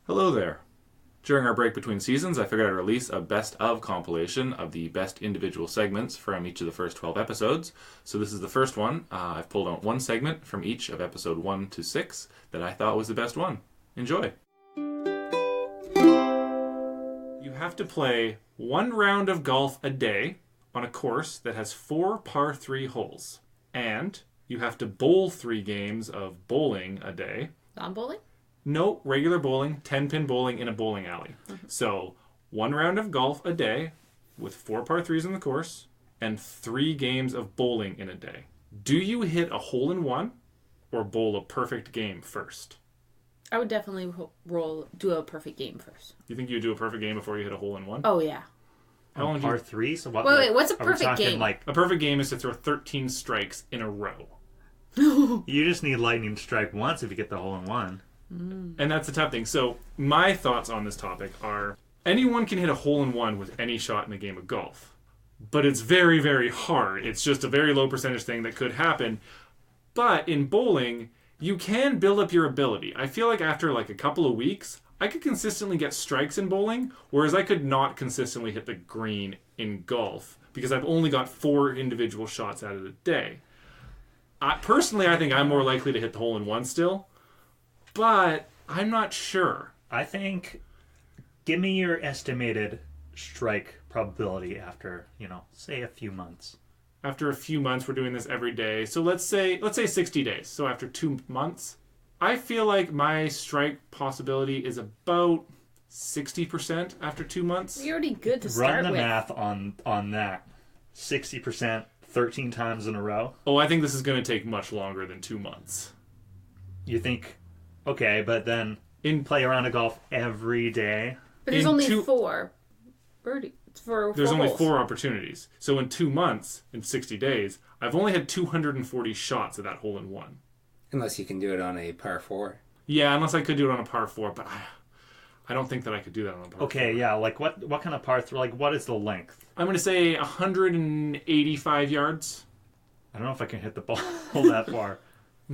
Hello there. During our break between seasons, I figured I'd release a best of compilation of the best individual segments from each of the first 12 episodes. So this is the first one. I've pulled out one segment from each of episode 1 to 6 that I thought was the best one. Enjoy. You have to play one round of golf a day on a course that has 4 par 3 holes. And you have to bowl 3 games of bowling a day. Non-bowling? No, regular bowling, 10-pin bowling in a bowling alley. Mm-hmm. So, one round of golf a day with 4 par 3s in the course and 3 games of bowling in a day. Do you hit a hole-in-one or bowl a perfect game first? I would definitely do a perfect game first. You think you would do a perfect game before you hit a hole-in-one? Oh, yeah. How long par 3? So what, wait, what's a perfect game? Like, a perfect game is to throw 13 strikes in a row. You just need lightning strike once if you get the hole-in-one. And that's the tough thing. So my thoughts on this topic are anyone can hit a hole-in-one with any shot in a game of golf. But it's very, very hard. It's just a very low percentage thing that could happen. But in bowling, you can build up your ability. I feel like after like a couple of weeks, I could consistently get strikes in bowling, whereas I could not consistently hit the green in golf because I've only got 4 individual shots out of the day. Personally, I think I'm more likely to hit the hole-in-one still. But I'm not sure. I think, give me your estimated strike probability after, say a few months. After a few months, we're doing this every day. So let's say 60 days. So after 2 months, I feel like my strike possibility is about 60% after 2 months. You're already good to start with. Run the math on that. 60%, 13 times in a row. Oh, I think this is going to take much longer than 2 months. You think... Okay, but then play a round of golf every day. But there's only 4 birdies. There's only 4 opportunities. So in 2 months, in 60 days, I've only had 240 shots of that hole-in-one. Unless you can do it on a par 4. Yeah, unless I could do it on a par 4, but I don't think that I could do that on a par 4. Okay, yeah, like what kind of par 3? Like, what is the length? I'm going to say 185 yards. I don't know if I can hit the ball that far.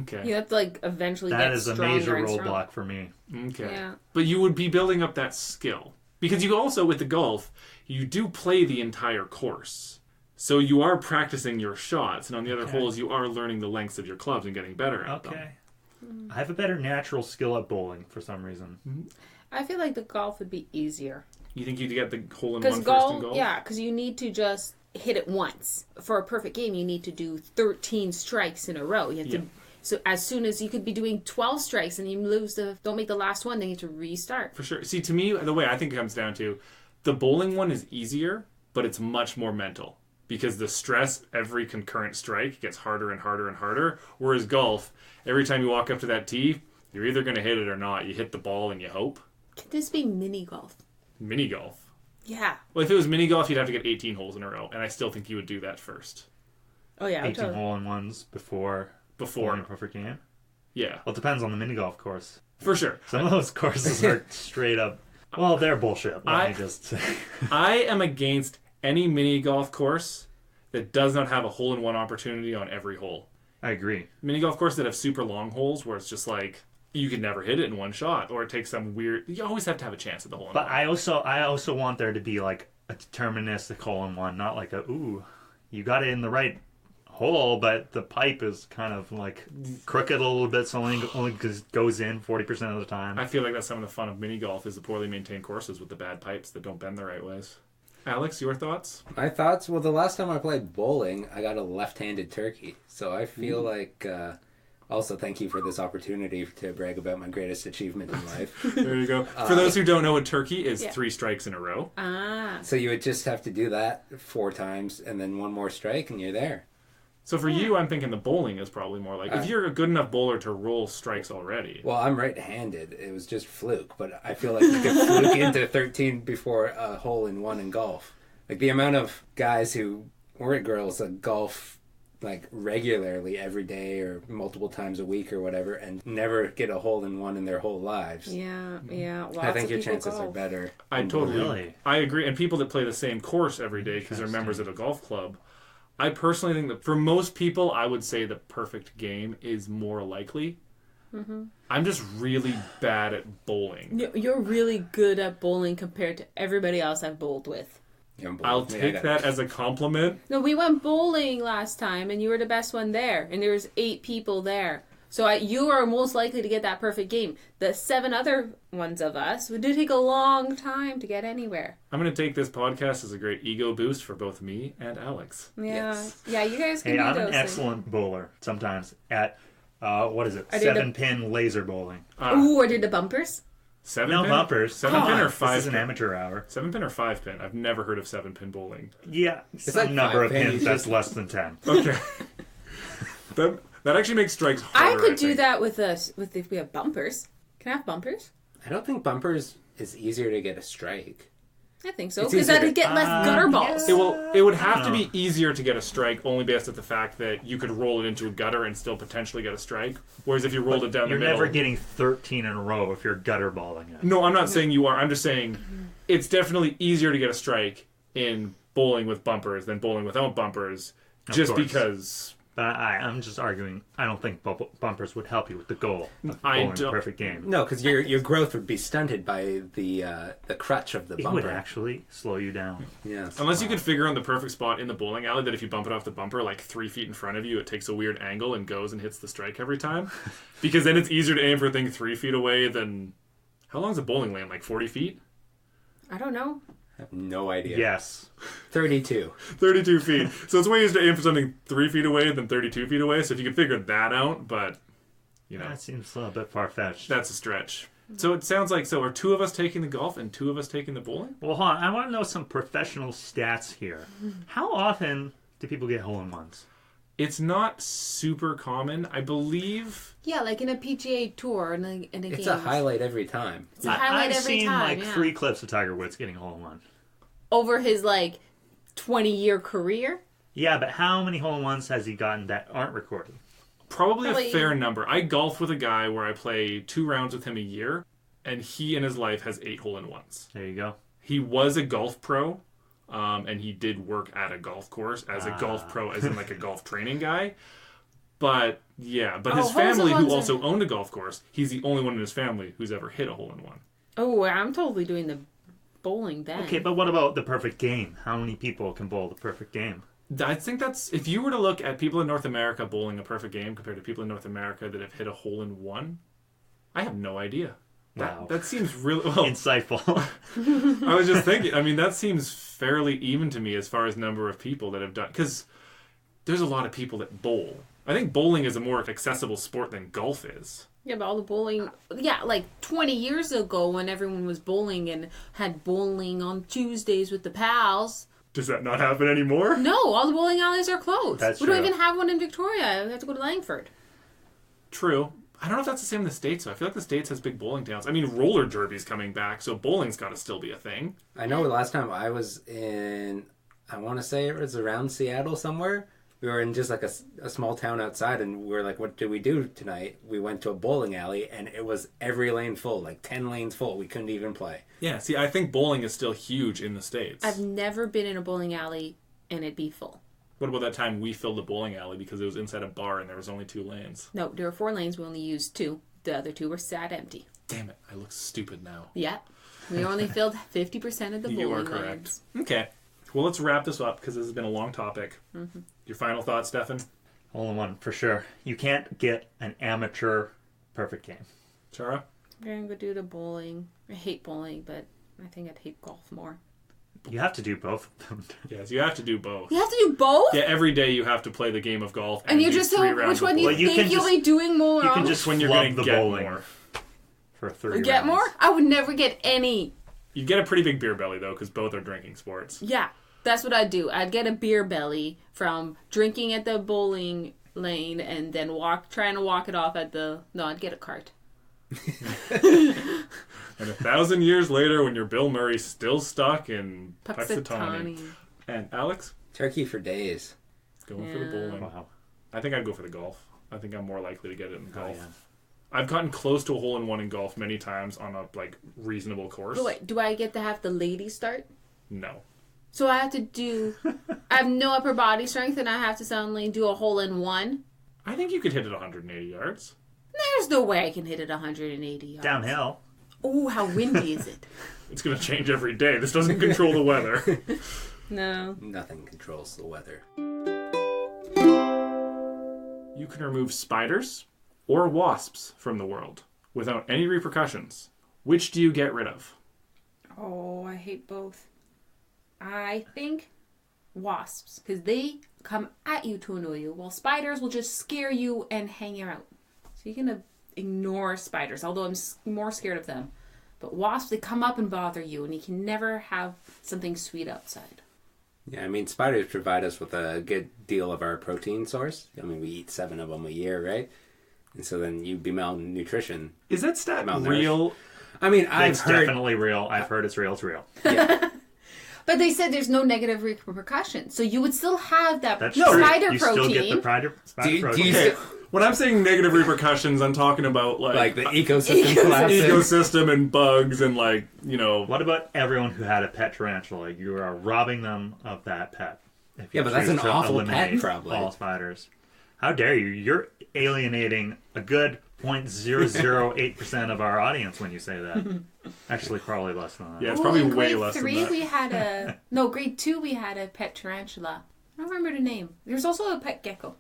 Okay. You have to eventually that get is a stronger major and roadblock for me. Okay. Yeah. But you would be building up that skill. Because you also, with the golf, you do play the entire course. So you are practicing your shots, and on the other holes, you are learning the lengths of your clubs and getting better at them. Okay. I have a better natural skill at bowling for some reason. I feel like the golf would be easier. You think you'd get the hole-in-one first in golf? Yeah, because you need to just hit it once. For a perfect game, you need to do 13 strikes in a row. You have to... So as soon as you could be doing 12 strikes and you don't make the last one, then you have to restart. For sure. See, to me, the way I think it comes down to, the bowling one is easier, but it's much more mental. Because the stress, every concurrent strike gets harder and harder and harder. Whereas golf, every time you walk up to that tee, you're either going to hit it or not. You hit the ball and you hope. Could this be mini golf? Mini golf? Yeah. Well, if it was mini golf, you'd have to get 18 holes in a row. And I still think you would do that first. Oh, yeah. 18 hole-in-ones before a perfect game? Yeah. Well, it depends on the mini golf course. For sure. Some of those courses are straight up... Well, they're bullshit. Let me just say. I am against any mini golf course that does not have a hole-in-one opportunity on every hole. I agree. Mini golf courses that have super long holes where it's just like, you can never hit it in one shot. Or it takes some weird... You always have to have a chance at the hole-in-one. But I also want there to be like a deterministic hole-in-one, not like you got it in the right... hole, but the pipe is kind of like crooked a little bit, so only goes in 40% of the time. I feel like that's some of the fun of mini golf is the poorly maintained courses with the bad pipes that don't bend the right ways. Alex, your thoughts? My thoughts? Well, the last time I played bowling, I got a left-handed turkey. So I feel like... also, thank you for this opportunity to brag about my greatest achievement in life. There you go. For those who don't know, a turkey is 3 strikes in a row. So you would just have to do that 4 times, and then 1 more strike, and you're there. So for you, I'm thinking the bowling is probably more like... if you're a good enough bowler to roll strikes already. Well, I'm right-handed. It was just fluke, but I feel like you could fluke into 13 before a hole-in-one in golf. Like, the amount of guys or girls that golf, like, regularly every day or multiple times a week or whatever, and never get a hole-in-one in their whole lives. Yeah. I think your chances are better. I totally... Really? I agree. And people that play the same course every day because they're members of a golf club... I personally think that for most people, I would say the perfect game is more likely. I'm just really bad at bowling. You're really good at bowling compared to everybody else I've bowled with. I'll take that as a compliment. No, we went bowling last time, and you were the best one there, and there was 8 people there. So you are most likely to get that perfect game. The 7 other ones of us would take a long time to get anywhere. I'm going to take this podcast as a great ego boost for both me and Alex. Yeah, Yes. yeah, you guys can Hey, do I'm those an things. excellent bowler sometimes at, what is it? I did 7-pin laser bowling. Ooh, I did the bumpers. 7 No pin? bumpers. 7 pin or This 5 is an pin? amateur hour. 7 pin or 5 pin? I've never heard of 7 pin bowling. Yeah, some like number of 5 pin, pins you that's just- less than 10. Okay. that actually makes strikes harder. I could do think. that with us with if we have bumpers. Can I have bumpers? I don't think bumpers is easier to get a strike. I think so It's because easier I'd to- get less gutter balls. It would have to be easier to get a strike only based on the fact that you could roll it into a gutter and still potentially get a strike. Whereas if you rolled it down You're the middle... never getting 13 in a row if you're gutter balling it. No, I'm not saying you are. I'm just saying it's definitely easier to get a strike in bowling with bumpers than bowling without bumpers. Just course. because... But I'm just arguing, I don't think bumpers would help you with the goal of I bowling a don't- perfect game. No, because your growth would be stunted by the crutch of the It bumper. would actually slow you down. Yes. Unless you could figure out the perfect spot in the bowling alley that if you bump it off the bumper like 3 feet in front of you, it takes a weird angle and goes and hits the strike every time. Because then it's easier to aim for a thing 3 feet away than... How long's a bowling lane? Like 40 feet? I don't know. I have no idea. Yes. 32. 32 feet. So it's way easier to aim for something 3 feet away than 32 feet away. So if you could figure that out, but, you know, That seems a little bit far-fetched. that's a stretch. So it sounds like, so are 2 of us taking the golf and 2 of us taking the bowling? Well, hold on. I want to know some professional stats here. How often do people get hole-in-ones? It's not super common. I believe... Yeah, like in a PGA tour in a game. It's a highlight every time. It's a highlight I've every seen time. like yeah. 3 clips of Tiger Woods getting hole-in-one. Over his 20-year career. Yeah, but how many hole-in-ones has he gotten that aren't recorded? Probably Probably- a fair number. I golf with a guy where I play 2 rounds with him a year, and he in his life has 8 hole-in-ones. There you go. He was a golf pro, and he did work at a golf course as a golf pro, as in like a golf training guy. But yeah, but his family, who hole-in-ones also owned a golf course, he's the only one in his family who's ever hit a hole-in-one. Oh, I'm totally doing the bowling then. Okay, but what about the perfect game? How many people can bowl the perfect game? I think that's, if you were to look at people in North America bowling a perfect game compared to people in North America that have hit a hole-in-one, I have no idea. Wow. That seems really well. Insightful. I was just thinking. I mean, that seems fairly even to me as far as number of people that have done. Because there's a lot of people that bowl. I think bowling is a more accessible sport than golf is. Yeah, but all the bowling... Yeah, 20 years ago when everyone was bowling and had bowling on Tuesdays with the pals... Does that not happen anymore? No, all the bowling alleys are closed. That's we don't true. even have one in Victoria. We have to go to Langford. True. I don't know if that's the same in the States, though. I feel like the States has big bowling towns. I mean, roller derby's coming back, so bowling's got to still be a thing. I know last time I was in, I want to say it was around Seattle somewhere. We were in just like a small town outside, and we were like, what do we do tonight? We went to a bowling alley, and it was every lane full, like 10 lanes full. We couldn't even play. Yeah, see, I think bowling is still huge in the States. I've never been in a bowling alley and it'd be full. What about that time we filled the bowling alley because it was inside a bar and there was only 2 lanes? No, there were 4 lanes. We only used 2. The other 2 were sat empty. Damn it, I look stupid now. Yeah. We only filled 50% of the bowling You are correct. lanes. Okay. Well, let's wrap this up because this has been a long topic. Mm-hmm. Your final thoughts, Stefan? Hole-in-one, for sure. You can't get an amateur perfect game. Chara? I'm going to go do the bowling. I hate bowling, but I think I'd hate golf more. You have to do both of them. Yes, you have to do both. You have to do both? Yeah, every day you have to play the game of golf. And you do just 3 don't... rounds Which one of do you Well, you think can you'll just- be doing more You on? can just when you're flub gonna the get bowling more. for 30 Get rounds. more? I would never get any. You get a pretty big beer belly, though, because both are drinking sports. Yeah, that's what I'd do. I'd get a beer belly from drinking at the bowling lane and then trying to walk it off at the... No, I'd get a cart. And 1,000 years later, when you're Bill Murray still stuck in Puxatawny. Puxatawny. And Alex? Turkey for days. Going for the Yeah. bowling. Wow. I think I'd go for the golf. I think I'm more likely to get it in Oh, golf. yeah. I've gotten close to a hole-in-one in golf many times on a reasonable course. But wait, do I get to have the ladies start? No. So I have to do... I have no upper body strength and I have to suddenly do a hole-in-one? I think you could hit it 180 yards. There's no way I can hit it 180 yards. Downhill. Oh, how windy is it? It's going to change every day. This doesn't control the weather. No. Nothing controls the weather. You can remove spiders or wasps from the world without any repercussions. Which do you get rid of? Oh, I hate both. I think wasps, because they come at you to annoy you, while spiders will just scare you and hang you out. So you can ignore spiders, although I'm more scared of them. But wasps, they come up and bother you, and you can never have something sweet outside. Yeah, I mean, spiders provide us with a good deal of our protein source. I mean, we eat 7 of them a year, right? And so then you'd be malnutrition. Is that stat Malnourished. real? I mean, It's definitely real. I've heard it's real. It's real. Yeah. But they said there's no negative repercussions, so you would still have that That's spider true. You protein. still get the spider protein. do you Okay, when I'm saying negative repercussions, I'm talking about like the ecosystem collapsing? ecosystem and bugs and like, you know. What about everyone who had a pet tarantula? You are robbing them of that pet. If you Yeah, but that's choose an to awful eliminate pet, probably. all spiders. How dare you? You're alienating a good 0.008% of our audience when you say that. Actually, probably less than that. Yeah, it's probably in way grade less 3, than that. we had a... No, grade 2, we had a pet tarantula. I don't remember the name. There's also a pet gecko.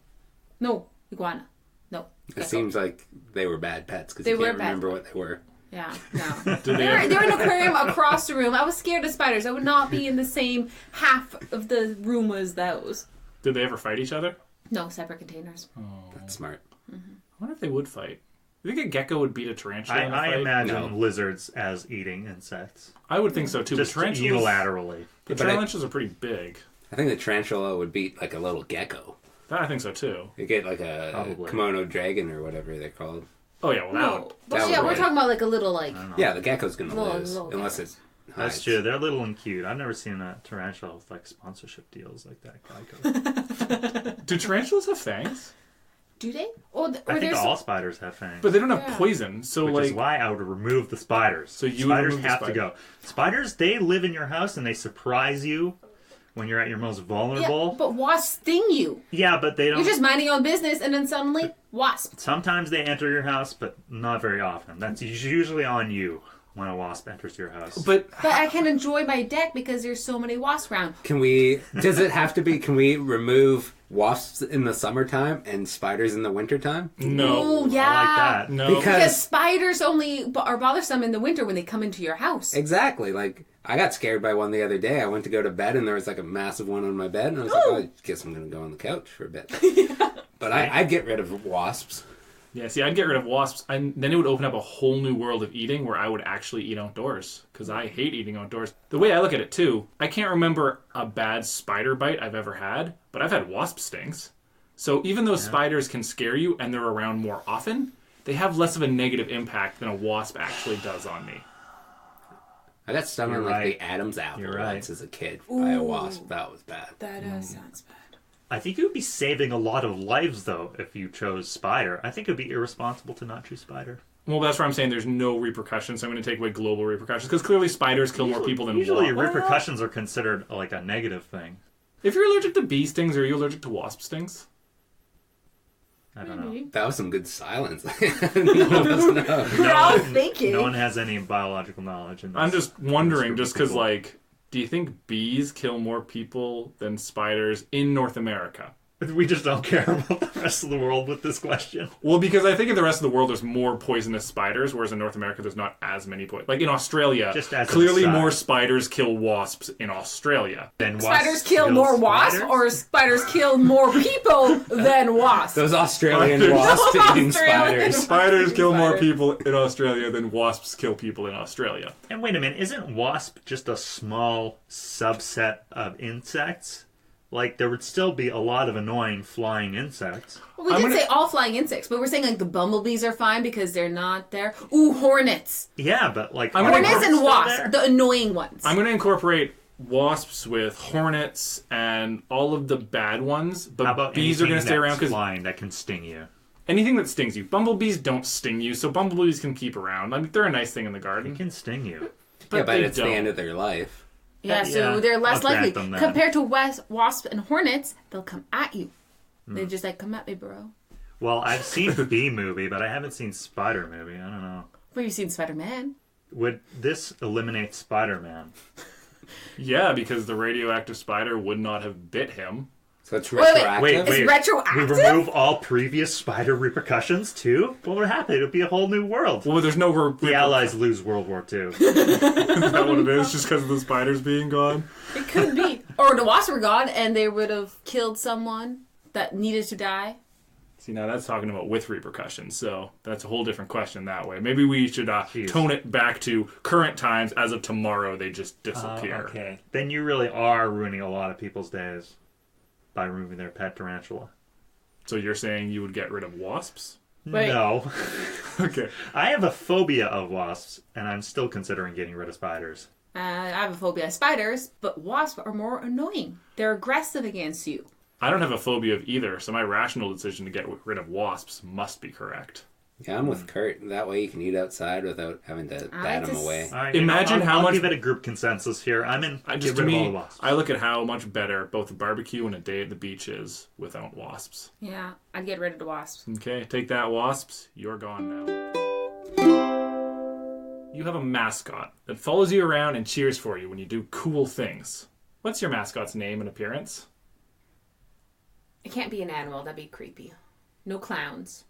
No, iguana. No, gecko. It seems like they were bad pets because They you were can't bad. remember what they were. Yeah, no. Did they They were ever- in an aquarium across the room. I was scared of spiders. I would not be in the same half of the room as those. Did they ever fight each other? No, separate containers. That's smart. I wonder if they would fight. You think a gecko would beat a tarantula in a I fight? imagine No. lizards as eating insects. I would think so too. Just but tarantulas, unilaterally. the But I- tarantulas are pretty big. I think the tarantula would beat like a little gecko. I think so too. You get like a Probably. kimono dragon or whatever they're called. Oh yeah, well now. No. But that yeah, would we're work. talking about like a little like... Yeah, the gecko's gonna Little- lose little unless geckos. it hides. That's true. They're little and cute. I've never seen a tarantula with like sponsorship deals like that. Geico. Do tarantulas have fangs? Do they? Or, I or think there's... all spiders have fangs. But they don't have Yeah. poison, so Which like. is why I would remove the spiders. So you would spiders remove the have to spider. go. Spiders, they live in your house and they surprise you when you're at your most Yeah, vulnerable. but wasps sting you. Yeah, but they don't. You're just minding your own business and then suddenly, wasp. Sometimes they enter your house, but not very often. That's usually on you when a wasp enters your house. But But I can enjoy my deck because there's so many wasps around. Can we remove wasps in the summertime and spiders in the wintertime? no. Ooh, yeah. I like that. No. Because spiders only are bothersome in the winter when they come into your house. Exactly. Like, I got scared by one the other day. I went to go to bed and there was like a massive one on my bed. And I was like, oh, I guess I'm going to go on the couch for a bit. But I'd get rid of wasps. Yeah, see, I'd get rid of wasps, and then it would open up a whole new world of eating where I would actually eat outdoors, because I hate eating outdoors. The way I look at it, too, I can't remember a bad spider bite I've ever had, but I've had wasp stings. So even though spiders can scare you and they're around more often, they have less of a negative impact than a wasp actually does on me. I got stung on You're like right. the Adam's apple You're right. once as a kid by a wasp. That was bad. That sounds bad. I think you would be saving a lot of lives, though, if you chose spider. I think it would be irresponsible to not choose spider. Well, that's where I'm saying there's no repercussions, so I'm going to take away global repercussions, because clearly spiders kill more people than Usually wasps. repercussions are considered like a negative thing. If you're allergic to bee stings, are you allergic to wasp stings? I don't know. That was some good silence. None of us know. We're all thinking. No one has any biological knowledge in this. I'm just wondering, group just of because, people. like, do you think bees kill more people than spiders in North America? We just don't care about the rest of the world with this question. Well, because I think in the rest of the world there's more poisonous spiders, whereas in North America there's not as many Like in Australia, Just as an clearly aside. more spiders kill wasps in Australia. Then Spiders kill more wasps, or spiders kill more people than wasps? Those Australian Spiders. wasp eating Australian spiders. Spiders kill more Spiders. people in Australia than wasps kill people in Australia. And wait a minute, isn't wasp just a small subset of insects? Like, there would still be a lot of annoying flying insects. Well, we I'm did gonna- say all flying insects, but we're saying like the bumblebees are fine because they're not there. Ooh, hornets. Yeah, but like... I'm are gonna- the Hornets and still wasps, there? the annoying ones. I'm going to incorporate wasps with hornets and all of the bad ones, but How about bees are going to anything stay around that's because flying that can sting you? anything that stings you. Bumblebees don't sting you, so bumblebees can keep around. I mean, they're a nice thing in the It garden. can sting you. Yeah, but they it's the don't. end of their life. Yeah, so Yeah, they're less I'll grant likely. them that. Compared to wasps and hornets, they'll come at you. They just like, come at me, bro. Well, I've seen Bee Movie, but I haven't seen Spider Movie. I don't know. Well, you've seen Spider-Man. Would this eliminate Spider-Man? Yeah, because the radioactive spider would not have bit him. So it's Wait, retroactive. wait. It's retroactive? We remove all previous spider repercussions, too? What would happen? It would be a whole new world. Well, there's no... The Allies lose World War II. Is that what it is? Just because of the spiders being gone? It could be. Or the wasps were gone and they would have killed someone that needed to die. See, now that's talking about with repercussions, so that's a whole different question that way. Maybe we should tone it back to current times. As of tomorrow, they just disappear. Okay. Then you really are ruining a lot of people's days by removing their pet tarantula. So you're saying you would get rid of wasps? Wait. No. Okay. I have a phobia of wasps, and I'm still considering getting rid of spiders. I have a phobia of spiders, but wasps are more annoying. They're aggressive against you. I don't have a phobia of either, so my rational decision to get rid of wasps must be correct. Yeah, I'm with Kurt. That way you can eat outside without having to bat them away. All right, Imagine how I'll much... give it a group consensus here. I'm in. Just get to rid of all me, the wasps. I look at how much better both a barbecue and a day at the beach is without wasps. Yeah, I'd get rid of the wasps. Okay, take that, wasps. You're gone now. You have a mascot that follows you around and cheers for you when you do cool things. What's your mascot's name and appearance? It can't be an animal. That'd be creepy. No clowns.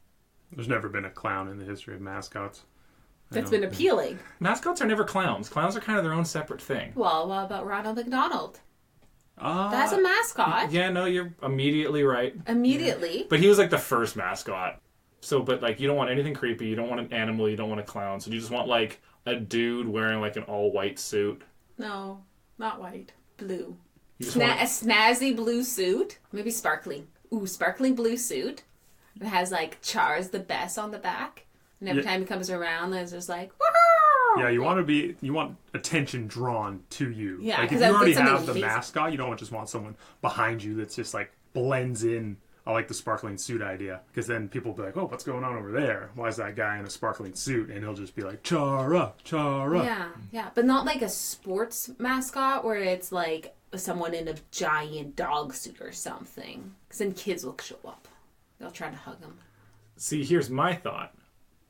There's never been a clown in the history of mascots. That's been appealing. Mascots are never clowns. Clowns are kind of their own separate thing. Well, what about Ronald McDonald? That's a mascot. Yeah, no, you're immediately right. Immediately. But he was like the first mascot. So, but like, you don't want anything creepy. You don't want an animal. You don't want a clown. So you just want like a dude wearing like an all-white suit. No, not white. Blue. You just A want... snazzy blue suit. Maybe sparkling. Ooh, sparkling blue suit. It has like Char's the Best on the back. And every time he comes around, there's just like, woohoo! Yeah, you want attention drawn to you. Yeah, like if 'cause you already it's something have the amazing. mascot, you don't just want someone behind you that's just like blends in. I like the sparkling suit idea because then people will be like, "Oh, what's going on over there? Why is that guy in a sparkling suit?" And he'll just be like, "Chara, Chara." Yeah, but not like a sports mascot where it's like someone in a giant dog suit or something. Because then kids will show up. They'll try to hug them. See, here's my thought.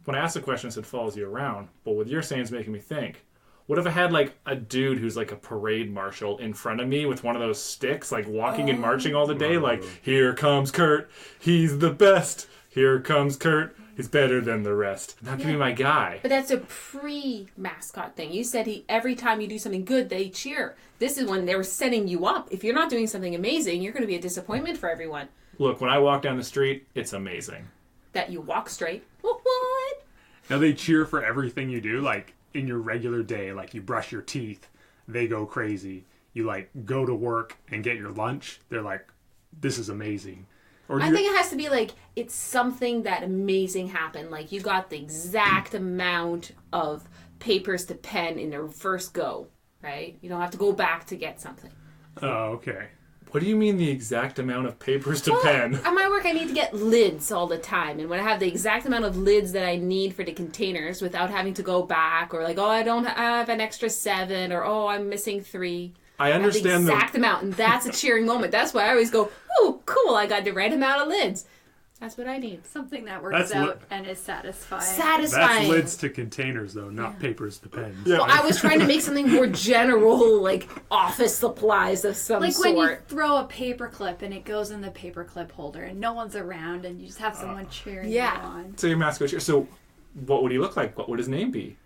When I asked the question, it said follows you around. But what you're saying is making me think. What if I had like a dude who's like a parade marshal in front of me with one of those sticks, like walking and marching all the day, like, here comes Kurt, he's the best. Here comes Kurt, he's better than the rest. That could be my guy. But that's a pre-mascot thing. You said every time you do something good, they cheer. This is when they're setting you up. If you're not doing something amazing, you're going to be a disappointment for everyone. Look, when I walk down the street, it's amazing. That you walk straight. What? Now they cheer for everything you do, like in your regular day, like you brush your teeth, they go crazy. You like go to work and get your lunch, they're like, this is amazing. Or I think it has to be like, it's something that amazing happened. Like you got the exact amount of papers to pen in your first go, right? You don't have to go back to get something. Oh, okay. What do you mean the exact amount of papers to pen? At my work, I need to get lids all the time. And when I have the exact amount of lids that I need for the containers without having to go back or like, oh, I don't have an extra 7 or, oh, I'm missing 3. I understand the exact amount. And that's a cheering moment. That's why I always go, oh, cool, I got the right amount of lids. That's what I need. Something that works out and is satisfying. Satisfying. That's lids to containers, though, not papers to pens. Yeah. Well, I was trying to make something more general, like office supplies of some Like sort. when you throw a paperclip and it goes in the paperclip holder and no one's around and you just have someone cheering you on. So your mascot cheer. So what would he look like? What would his name be?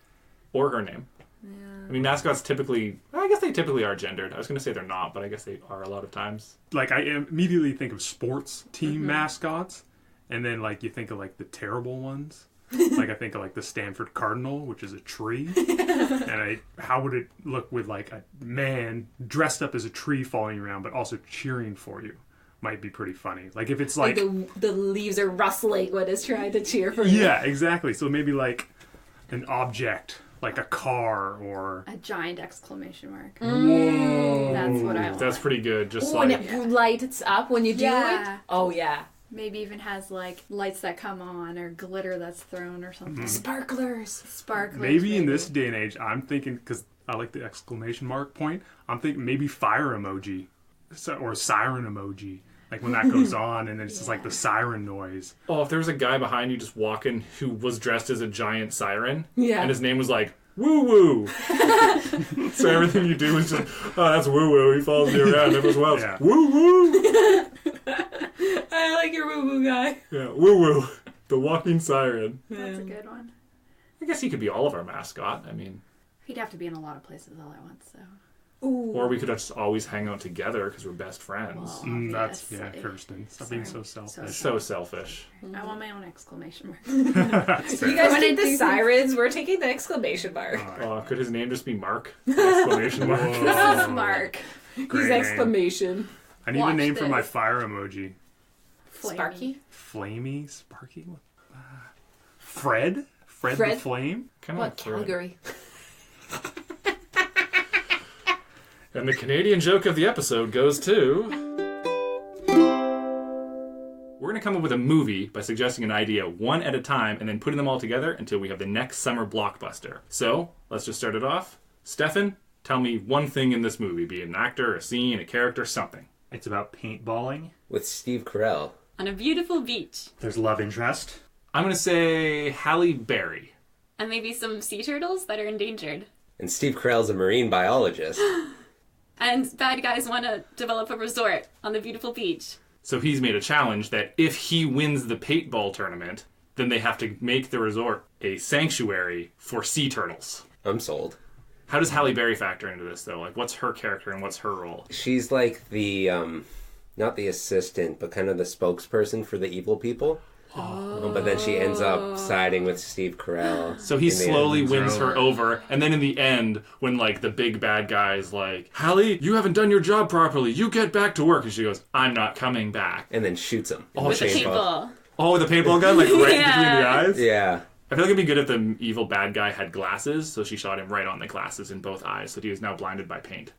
Or her name? Yeah. I mean, mascots typically, I guess they typically are gendered. I was going to say they're not, but I guess they are a lot of times. Like, I immediately think of sports team mascots. And then, like, you think of, like, the terrible ones. Like, I think of, like, the Stanford Cardinal, which is a tree. And how would it look with, like, a man dressed up as a tree falling around, but also cheering for you? Might be pretty funny. Like, if it's, like... the leaves are rustling when it's trying to cheer for you. Yeah, exactly. So maybe, like, an object, like a car or... A giant exclamation mark. Whoa. That's what I want. That's pretty good. Just When like... it lights up when you do it. Oh, yeah. Maybe even has like lights that come on or glitter that's thrown or something. Sparklers. Sparklers. Maybe in this day and age, I'm thinking, because I like the exclamation mark point, I'm thinking maybe fire emoji or siren emoji. Like when that goes on, and it's just like the siren noise. Oh, if there was a guy behind you just walking who was dressed as a giant siren, Yeah. and his name was like Woo Woo. So everything you do is just, oh, that's Woo Woo. He follows me around. Everyone's well, Yeah. Woo Woo. I like your woo-woo guy. Yeah, Woo Woo, the walking siren. That's a good one. I guess he could be all of our mascot. I mean, He'd have to be in a lot of places all at once, so. Ooh. or we could just always hang out together because we're best friends. Well, That's obviously. Kirsten. Stop being so Sorry. selfish. So selfish. I want my own exclamation mark. You guys take the sirens, we're taking the exclamation mark. Could his name just be Mark? Exclamation mark. This is Mark. He's Great name. exclamation. I need a Watch name for my this. fire emoji. Sparky? Flamey? Sparky? Fred? Fred the Fred? Flame? Kind What, Calgary? And the Canadian joke of the episode goes to... We're going to come up with a movie by suggesting an idea one at a time and then putting them all together until we have the next summer blockbuster. So, let's just start it off. Stefan, tell me one thing in this movie, be it an actor, a scene, a character, something. It's about paintballing. With Steve Carell. On a beautiful beach. There's love interest. I'm going to say Halle Berry. And maybe some sea turtles that are endangered. And Steve Carell's a marine biologist. And bad guys want to develop a resort on the beautiful beach. So he's made a challenge that if he wins the paintball tournament, then they have to make the resort a sanctuary for sea turtles. I'm sold. How does Halle Berry factor into this, though? Like, what's her character and what's her role? She's like the, not the assistant, but kind of the spokesperson for the evil people. But then she ends up siding with Steve Carell. So he in the slowly end. wins her over, and then in the end, when, like, the big bad guy's like, Halle, you haven't done your job properly, you get back to work. And she goes, I'm not coming back. And then shoots him. With a Paintball. paintball. Oh, with the paintball gun, like, right Yeah. between the eyes? Yeah. I feel like it'd be good if the evil bad guy had glasses, so she shot him right on the glasses in both eyes, so he was now blinded by paint.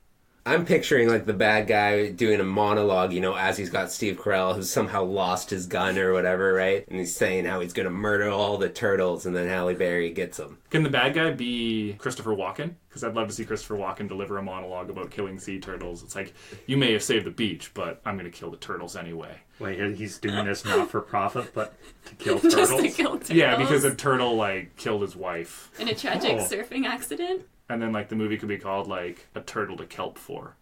I'm picturing like the bad guy doing a monologue, you know, as he's got Steve Carell, who's somehow lost his gun or whatever, right? And he's saying how he's going to murder all the turtles, and then Halle Berry gets him. Can the bad guy be Christopher Walken? Because I'd love to see Christopher Walken deliver a monologue about killing sea turtles. It's like, you may have saved the beach, but I'm going to kill the turtles anyway. Wait, he's doing this not for profit, but to kill Just turtles? to kill turtles. Yeah, because a turtle, like, killed his wife. In a tragic Oh. surfing accident. And then, like, the movie could be called, like, A Turtle to Kelp For.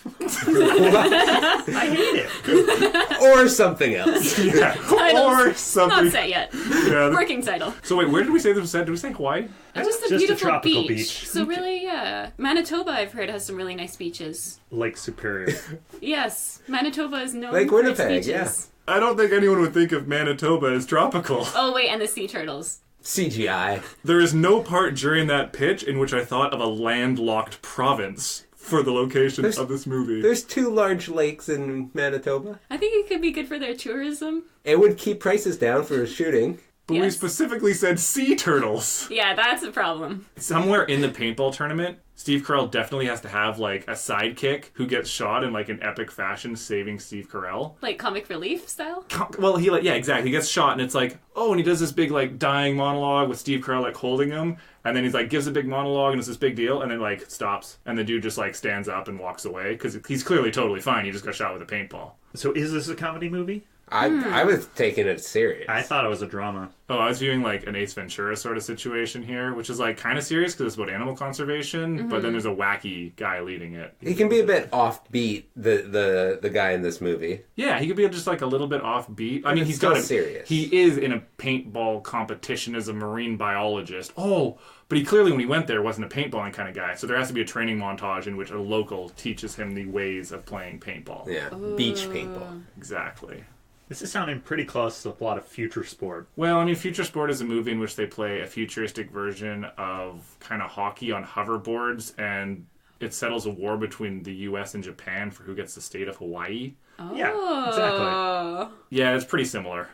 I hate it. Or something else. Yeah, Titles. or something. Not set yet. Yeah. Working title. So wait, where did we say this was set? Did we say Hawaii? Just a Just a beautiful tropical beach. beach. So really, yeah. Manitoba, I've heard, has some really nice beaches. Lake Superior. Yes, Manitoba is known Lake for its Winnipeg, beaches. I don't think anyone would think of Manitoba as tropical. Oh wait, and the sea turtles. CGI. There is no part during that pitch in which I thought of a landlocked province for the location of this movie. There's 2 large lakes in Manitoba. I think it could be good for their tourism. It would keep prices down for shooting. But we Yes. specifically said sea turtles. Yeah, that's a problem. Somewhere in the paintball tournament, Steve Carell definitely has to have, like, a sidekick who gets shot in, like, an epic fashion saving Steve Carell. Like comic relief style. Well, he, like, yeah, exactly. He gets shot, and it's like, oh, and he does this big, like, dying monologue with Steve Carell, like, holding him, and then he's, like, gives a big monologue, and it's this big deal, and then, like, stops, and the dude just, like, stands up and walks away, because he's clearly totally fine. He just got shot with a paintball. So is this a comedy movie? I was taking it serious. I thought it was a drama. Oh, I was viewing, like, an Ace Ventura sort of situation here, which is, like, kind of serious, because it's about animal conservation, but then there's a wacky guy leading it. He can be a bit offbeat, the guy in this movie. Yeah, he could be just like a little bit offbeat. I mean, it's he's still got serious. He is in a paintball competition as a marine biologist. Oh, but he clearly, when he went there, wasn't a paintballing kind of guy. So there has to be a training montage in which a local teaches him the ways of playing paintball. Yeah, beach paintball. Exactly. This is sounding pretty close to a plot of Future Sport. Well, I mean, Future Sport is a movie in which they play a futuristic version of kind of hockey on hoverboards, and it settles a war between the U.S. and Japan for who gets the state of Hawaii. Yeah, exactly. Yeah, it's pretty similar.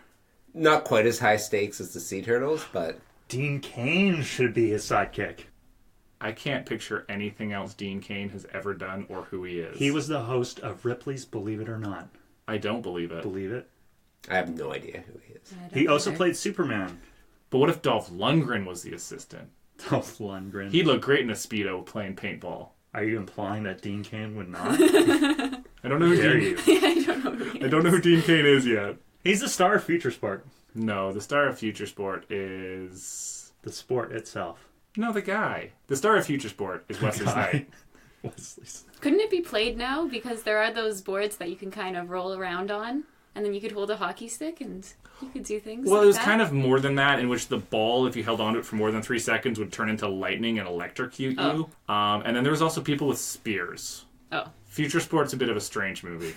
Not quite as high stakes as the Sea Turtles, but Dean Cain should be his sidekick. I can't picture anything else Dean Cain has ever done or who he is. He was the host of Ripley's Believe It or Not. I don't believe it. Believe it? I have no idea who he is. He also played Superman. But what if Dolph Lundgren was the assistant? Dolph Lundgren. He'd look great in a Speedo playing paintball. Are you implying that Dean Cain would not? I don't know who Dare Dean. you? I don't know who he I is. don't know who Dean Cain is yet. He's the star of Future Sport. No, the star of Future Sport is The sport itself. no the guy. The star of Future Sport is Wesley Snipes. Wesley's. Couldn't it be played now? Because there are those boards that you can kind of roll around on, and then you could hold a hockey stick and you could do things. Well, like it was that. kind of more than that, in which the ball, if you held onto it for more than 3 seconds, would turn into lightning and electrocute you. And then there was also people with spears. Oh, Future Sport's a bit of a strange movie.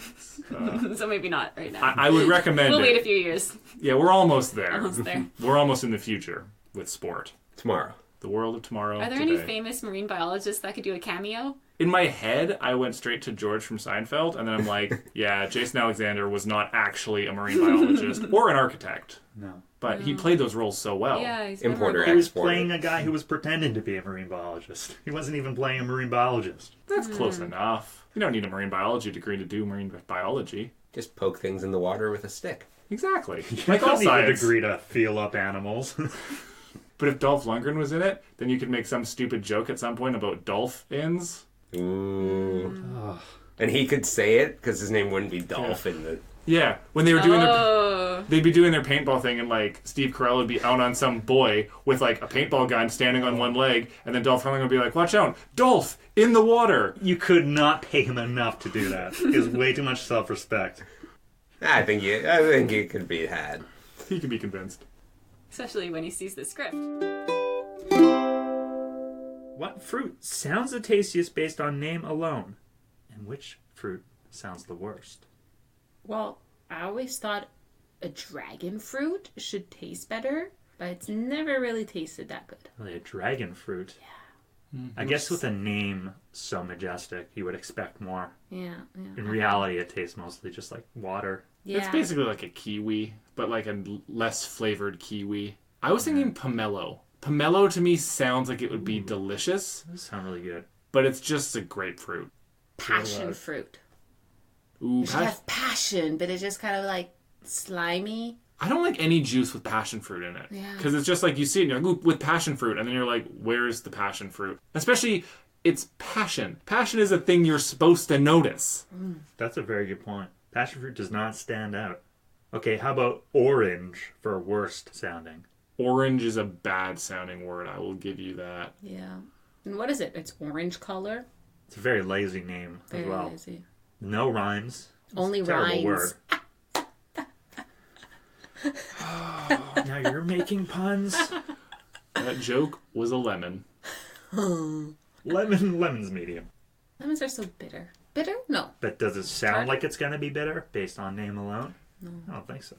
so maybe not right now. I would recommend We'll it. wait a few years. Yeah, we're almost there. Almost there. We're almost in the future with sport. Tomorrow. The world of tomorrow. Are there today. any famous marine biologists that could do a cameo? In my head, I went straight to George from Seinfeld, and then I'm like, yeah, Jason Alexander was not actually a marine biologist or an architect, No. but he played those roles so well. Yeah, he's Importer, memorable. He was exporter. playing a guy who was pretending to be a marine biologist. He wasn't even playing a marine biologist. That's close enough. You don't need a marine biology degree to do marine biology. Just poke things in the water with a stick. Exactly. You Like all don't need a science. degree to feel up animals. But if Dolph Lundgren was in it, then you could make some stupid joke at some point about dolphins. Ooh. And he could say it because his name wouldn't be Dolph in the. Yeah, when they were doing their... Oh, They'd be doing their paintball thing, and like Steve Carell would be out on some boy with like a paintball gun standing on one leg, and then Dolph Lundgren would be like, "Watch out, Dolph in the water!" You could not pay him enough to do that. He has way too much self-respect. I think it could be had. He could be convinced. especially when he sees the script. What fruit sounds the tastiest based on name alone? And which fruit sounds the worst? Well, I always thought a dragon fruit should taste better, but it's never really tasted that good. Really, a dragon fruit. Yeah. I guess with a name so majestic, you would expect more. Yeah. In reality, it tastes mostly just like water. Yeah. It's basically like a kiwi, but like a less flavored kiwi. I was thinking pomelo. Pomelo to me sounds like it would be delicious, Those sound really good. but it's just a grapefruit. passion fruit. Ooh, It should have passion, but it's just kind of like slimy. I don't like any juice with passion fruit in it. Yeah. Because it's just like you see it and you're like, ooh, with passion fruit. And then you're like, where's the passion fruit? Especially, it's passion. Passion is a thing you're supposed to notice. That's a very good point. Passion fruit does not stand out. Okay, how about orange for worst sounding? Orange is a bad sounding word. I will give you that. Yeah. And what is it? It's orange color. It's a very lazy name Very as well. lazy. No rhymes. Only It's a terrible rhymes. word. Now you're making puns. That joke was a lemon. Lemon's medium. Lemons are so bitter. Bitter? No. But does it sound like it's going to be bitter based on name alone? No. I don't think so.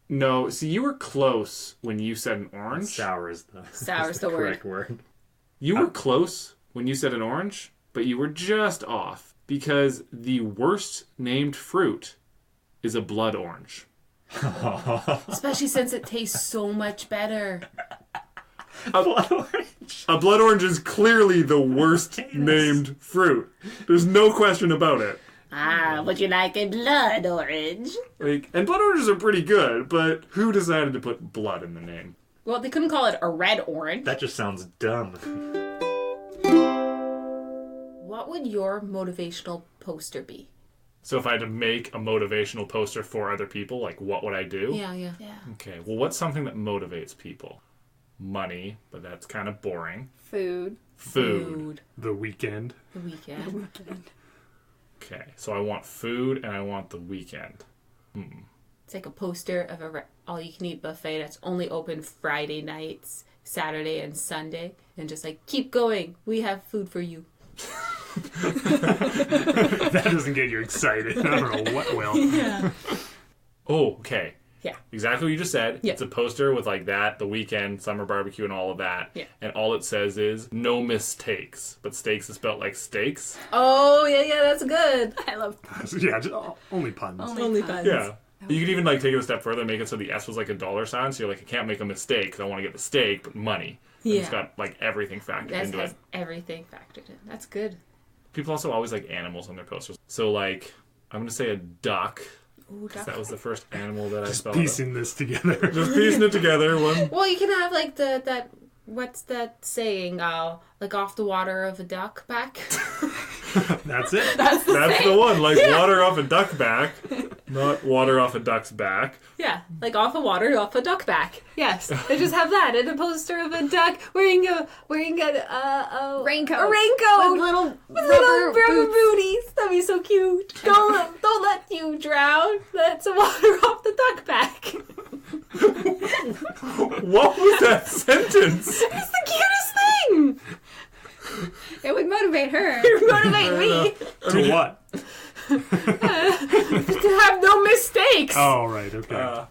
No, see, you were close when you said an orange. Sour is the, Sour is the word. correct word. You were close when you said an orange, but you were just off. Because the worst named fruit is a blood orange. Especially since it tastes so much better. Blood orange. A blood orange is clearly the worst named fruit. There's no question about it. Ah, would you like a blood orange? Like, and blood oranges are pretty good, but who decided to put blood in the name? Well, they couldn't call it a red orange. That just sounds dumb. What would your motivational poster be? So if I had to make a motivational poster for other people, like what would I do? Yeah. Okay, well, what's something that motivates people? Money, but that's kind of boring. Food. Food. The Weekend. The weekend. Okay, so I want food and I want the weekend. It's like a poster of a all-you-can-eat buffet that's only open Friday nights, Saturday, and Sunday. And just like, keep going. We have food for you. That doesn't get you excited. I don't know what will. Yeah. Oh, okay. Yeah. Exactly what you just said. Yeah. It's a poster with like that, the weekend, summer barbecue, and all of that. Yeah. And all it says is no mistakes. But steaks is spelled like steaks. Oh, yeah, that's good. I love Yeah, just, only puns. Only puns. Yeah. You could even like take it a step further and make it so the S was like a dollar sign. So you're like, I can't make a mistake because I want to get the steak, but money. And it's Yeah. got like everything factored That into has it. everything factored in. That's good. People also always like animals on their posters. So like, I'm going to say a duck. Ooh, 'Cause that was the first animal that I Just thought piecing this together. of. Just piecing it together. One. Well, you can have like that What's that saying? Like off the water of a duck back? That's it. That's the one. Like water off a duck back, not water off a duck's back. Yeah, like off the water off a duck back. Yes, they just have that in a poster of a duck wearing a Raincoat. a raincoat With little with little rubber rubber boots. booties. That'd be so cute. Don't let you drown. That's a water off the duck back. What was that sentence? It's the cutest thing. It would motivate her. You motivate me To what? to have no mistakes. Oh, right. Okay.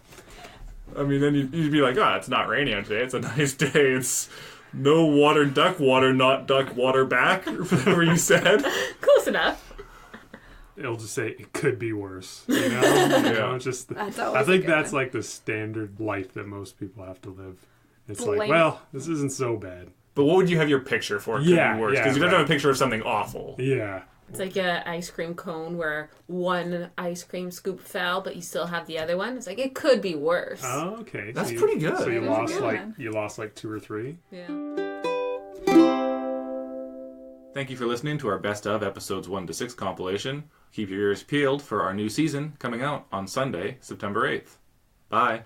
I mean, then you'd be like, it's not raining out today. It's a nice day. It's no water, duck water, not duck water back, or whatever you said. Close enough. It'll just say it could be worse. You know, it's just. That's always I think a good that's one. like the standard life that most people have to live. It's Blame like, it. well, this isn't so bad. But what would you have your picture for? It could Yeah, be worse. yeah, Because you don't right. have a picture of something awful. Yeah. It's like a ice cream cone where one ice cream scoop fell, but you still have the other one. It's like it could be worse. Oh, okay. That's pretty good. So you That was a lost good like 2 or 3. Yeah. Thank you for listening to our Best of Episodes 1 to 6 compilation. Keep your ears peeled for our new season coming out on Sunday, September 8th. Bye.